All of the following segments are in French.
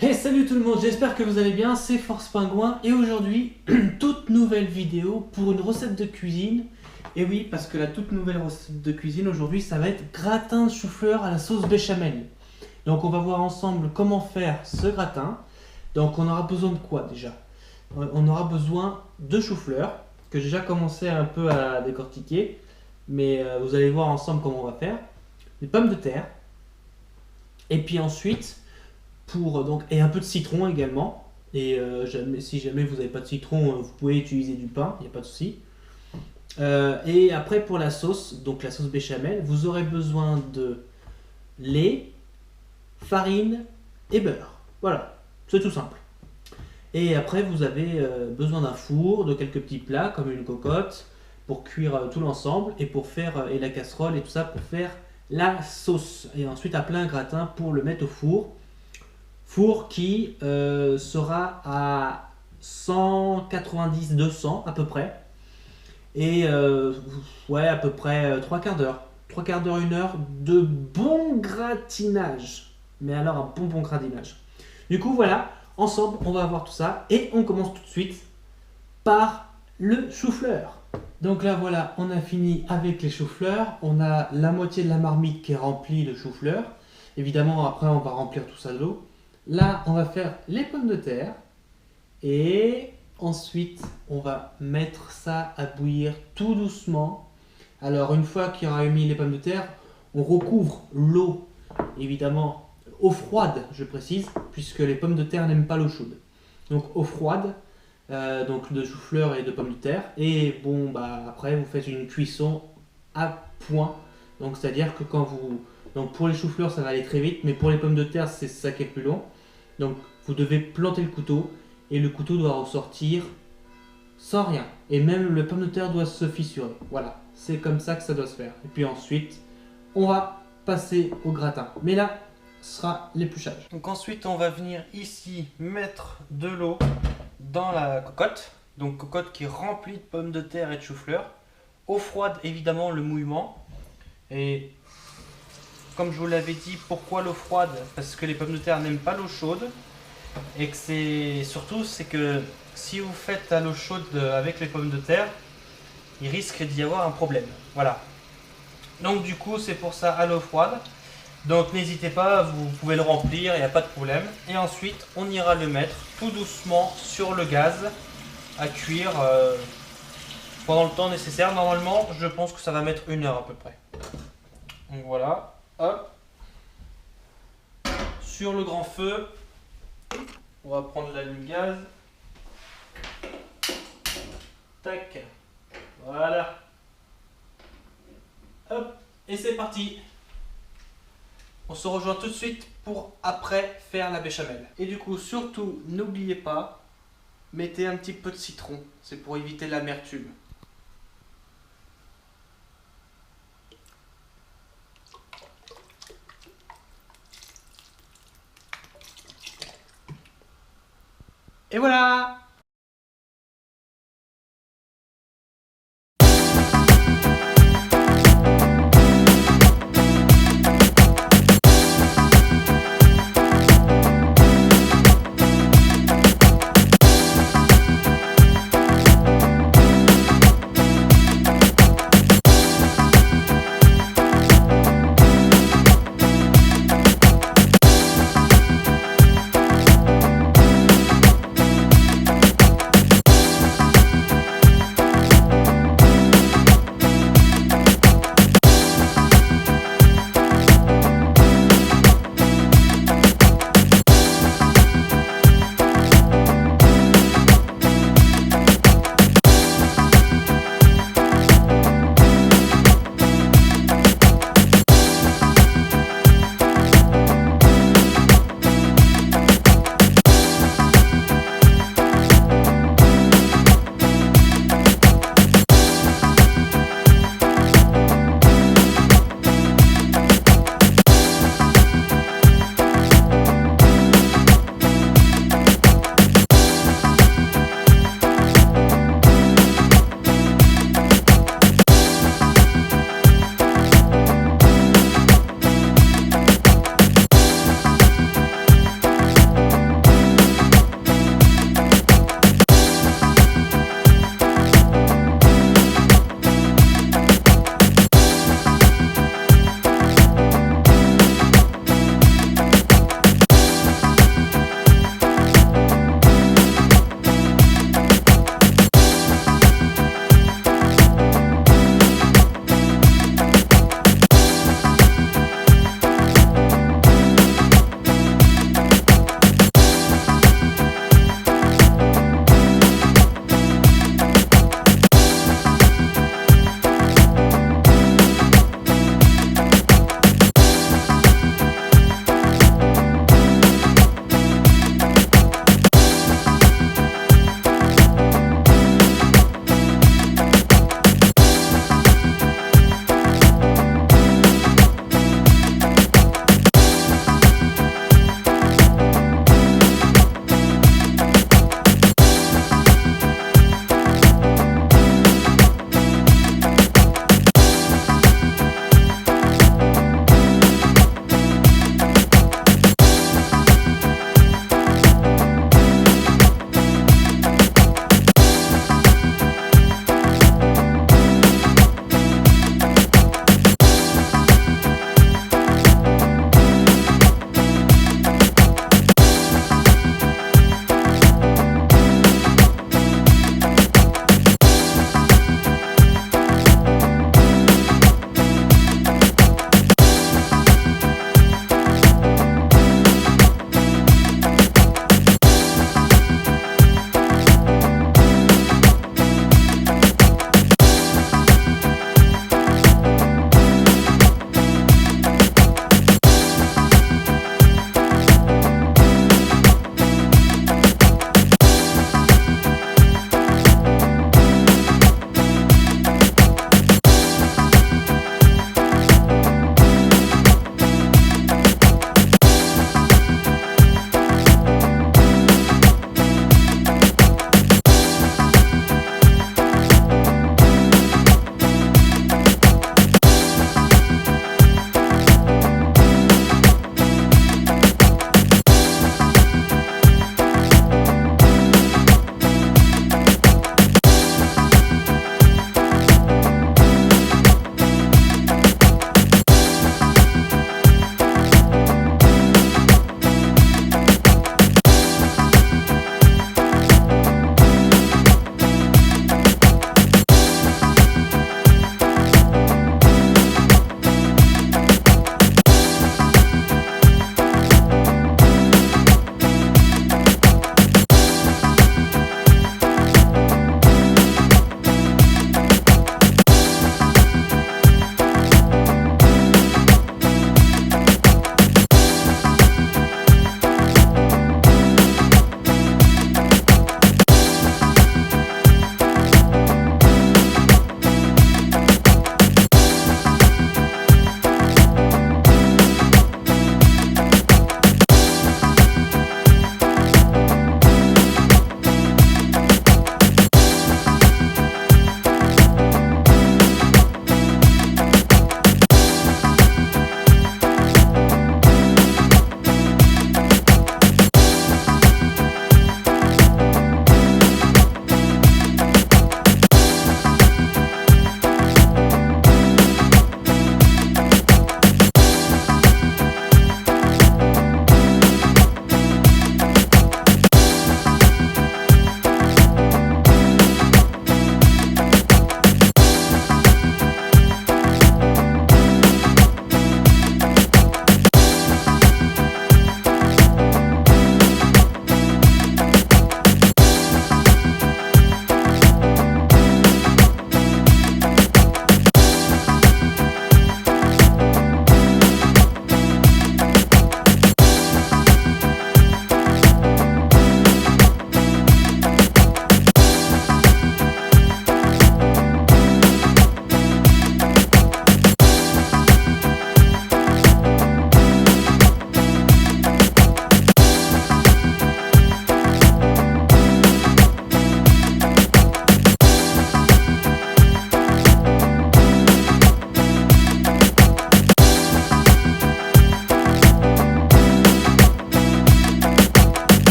Hey, salut tout le monde, j'espère que vous allez bien, c'est Force Pingouin et aujourd'hui, toute nouvelle vidéo pour une recette de cuisine. Et oui, parce que la toute nouvelle recette de cuisine aujourd'hui, ça va être gratin de chou-fleur à la sauce béchamel. Donc on va voir ensemble comment faire ce gratin. Donc on aura besoin de quoi déjà? On aura besoin de chou-fleur, que j'ai déjà commencé un peu à décortiquer. Mais vous allez voir ensemble comment on va faire. Des pommes de terre. Et puis ensuite... et un peu de citron également. Et si jamais vous n'avez pas de citron, vous pouvez utiliser du pain, il n'y a pas de souci. Et après pour la sauce, donc la sauce béchamel, vous aurez besoin de lait, farine et beurre. Voilà, c'est tout simple. Et après vous avez besoin d'un four, de quelques petits plats comme une cocotte pour cuire tout l'ensemble et pour faire et la casserole et tout ça pour faire la sauce. Et ensuite à plein gratin pour le mettre au four. Four qui sera à 190-200 à peu près. Et ouais, à peu près 3 quarts d'heure. 3 quarts d'heure, 1 heure de bon gratinage. Mais alors un bon gratinage. Du coup, voilà, ensemble, on va voir tout ça. Et on commence tout de suite par le chou-fleur. Donc là, voilà, on a fini avec les chou-fleurs. On a la moitié de la marmite qui est remplie de chou-fleur. Évidemment, après, on va remplir tout ça d'eau. Là, on va faire les pommes de terre et ensuite, on va mettre ça à bouillir tout doucement. Alors, une fois qu'il y aura mis les pommes de terre, on recouvre l'eau, évidemment, eau froide, je précise, puisque les pommes de terre n'aiment pas l'eau chaude. Donc, eau froide, donc de chou-fleur et de pommes de terre. Et bon, bah après, vous faites une cuisson à point. Donc, c'est-à-dire que quand vous... Donc, pour les chou-fleurs, ça va aller très vite, mais pour les pommes de terre, c'est ça qui est plus long. Donc vous devez planter le couteau et le couteau doit ressortir sans rien. Et même le pomme de terre doit se fissurer. Voilà, c'est comme ça que ça doit se faire. Et puis ensuite, on va passer au gratin. Mais là, ce sera l'épluchage. Donc ensuite, on va venir ici mettre de l'eau dans la cocotte. Donc cocotte qui est remplie de pommes de terre et de chou-fleur. Eau froide, évidemment, le mouillement. Et... comme je vous l'avais dit, pourquoi l'eau froide? Parce que les pommes de terre n'aiment pas l'eau chaude. Et que c'est que si vous faites à l'eau chaude avec les pommes de terre, il risque d'y avoir un problème. Voilà. Donc du coup, c'est pour ça à l'eau froide. Donc n'hésitez pas, vous pouvez le remplir, il n'y a pas de problème. Et ensuite, on ira le mettre tout doucement sur le gaz à cuire pendant le temps nécessaire. Normalement, je pense que ça va mettre 1 heure à peu près. Donc voilà. Hop. Sur le grand feu, on va prendre l'allume-gaz. Tac. Voilà. Hop. Et c'est parti. On se rejoint tout de suite pour après faire la béchamel. Et du coup, surtout, n'oubliez pas, mettez un petit peu de citron. C'est pour éviter l'amertume. Et voilà!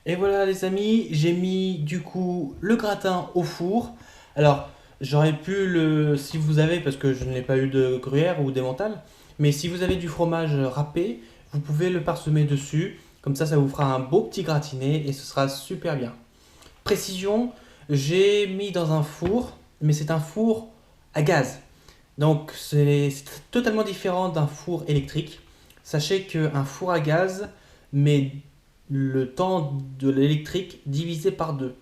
Et voilà les amis, j'ai mis du coup le gratin au four. Alors j'aurais pu le, si vous avez, parce que je n'ai pas eu de gruyère ou d'emmental, mais si vous avez du fromage râpé, vous pouvez le parsemer dessus. Comme ça vous fera un beau petit gratiné et ce sera super bien. Précision, j'ai mis dans un four, mais c'est un four à gaz. Donc c'est totalement différent d'un four électrique. Sachez qu'un four à gaz met le temps de l'électrique divisé par deux.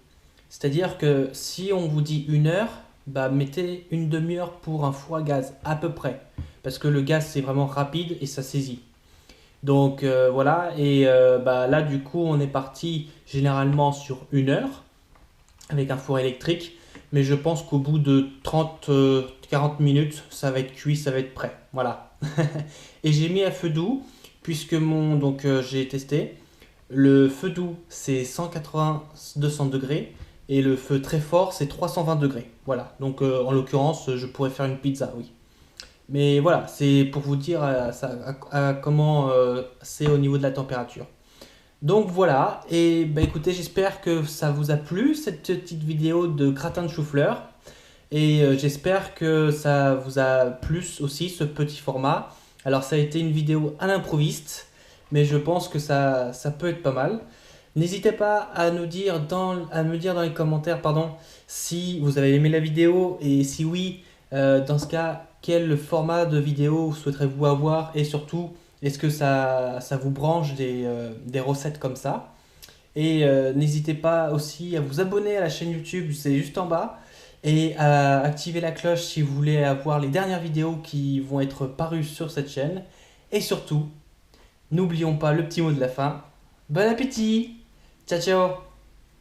C'est-à-dire que si on vous dit 1 heure, bah mettez une demi-heure pour un four à gaz à peu près. Parce que le gaz c'est vraiment rapide et ça saisit. Donc voilà, et bah, là du coup on est parti généralement sur 1 heure avec un four électrique. Mais je pense qu'au bout de 40 minutes, ça va être cuit, ça va être prêt. Voilà. Et j'ai mis à feu doux, puisque j'ai testé. Le feu doux, c'est 180-200 degrés. Et le feu très fort, c'est 320 degrés. Voilà. Donc en l'occurrence, je pourrais faire une pizza, oui. Mais voilà, c'est pour vous dire comment c'est au niveau de la température. Donc voilà, et bah écoutez, j'espère que ça vous a plu cette petite vidéo de gratin de chou-fleur. Et j'espère que ça vous a plu aussi ce petit format. Alors ça a été une vidéo à l'improviste, mais je pense que ça peut être pas mal. N'hésitez pas à à me dire dans les commentaires, pardon, si vous avez aimé la vidéo et si oui, dans ce cas, quel format de vidéo souhaiterez-vous avoir et surtout, est-ce que ça vous branche des recettes comme ça? Et n'hésitez pas aussi à vous abonner à la chaîne YouTube, c'est juste en bas, et à activer la cloche si vous voulez avoir les dernières vidéos qui vont être parues sur cette chaîne. Et surtout, n'oublions pas le petit mot de la fin. Bon appétit! Ciao ciao!